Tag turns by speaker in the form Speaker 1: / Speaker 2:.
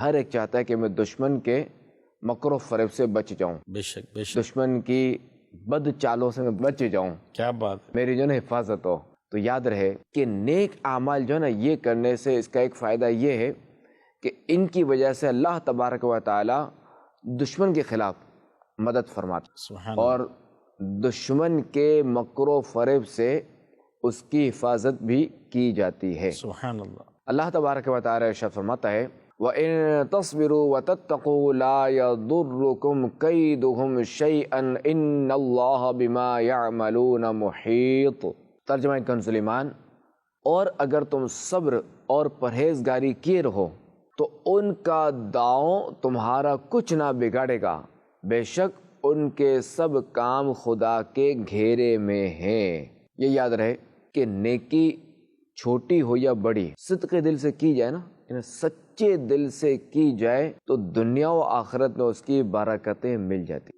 Speaker 1: ہر ایک چاہتا ہے کہ میں دشمن کے مکر و فریب سے بچ جاؤں،
Speaker 2: بے شک بے شک،
Speaker 1: دشمن کی بد چالوں سے میں بچ جاؤں،
Speaker 2: کیا بات ہے،
Speaker 1: میری جو ہے نا حفاظت ہو۔ تو یاد رہے کہ نیک اعمال جو ہے نا یہ کرنے سے اس کا ایک فائدہ یہ ہے کہ ان کی وجہ سے اللہ تبارک و تعالی دشمن کے خلاف مدد فرماتا
Speaker 2: سبحان
Speaker 1: اور
Speaker 2: اللہ،
Speaker 1: دشمن کے مکر و فریب سے اس کی حفاظت بھی کی جاتی ہے۔
Speaker 2: سبحان اللہ،
Speaker 1: اللہ تبارک و تعالی ارشاد فرماتا ہے وَإِن تَصْبِرُوا وَتَتَّقُوا لَا يَضُرُّكُمْ كَيْدُهُمْ شَيْئًا إِنَّ اللَّهَ بِمَا يَعْمَلُونَ مُحِيطٌ۔ ترجمہ کنز ایمان، اور اگر تم صبر اور پرہیزگاری کیے رہو تو ان کا داؤں تمہارا کچھ نہ بگاڑے گا، بے شک ان کے سب کام خدا کے گھیرے میں ہیں۔ یہ یاد رہے کہ نیکی چھوٹی ہو یا بڑی، صدق دل سے کی جائے نا، یعنی سچے دل سے کی جائے تو دنیا و آخرت میں اس کی برکتیں مل جاتی۔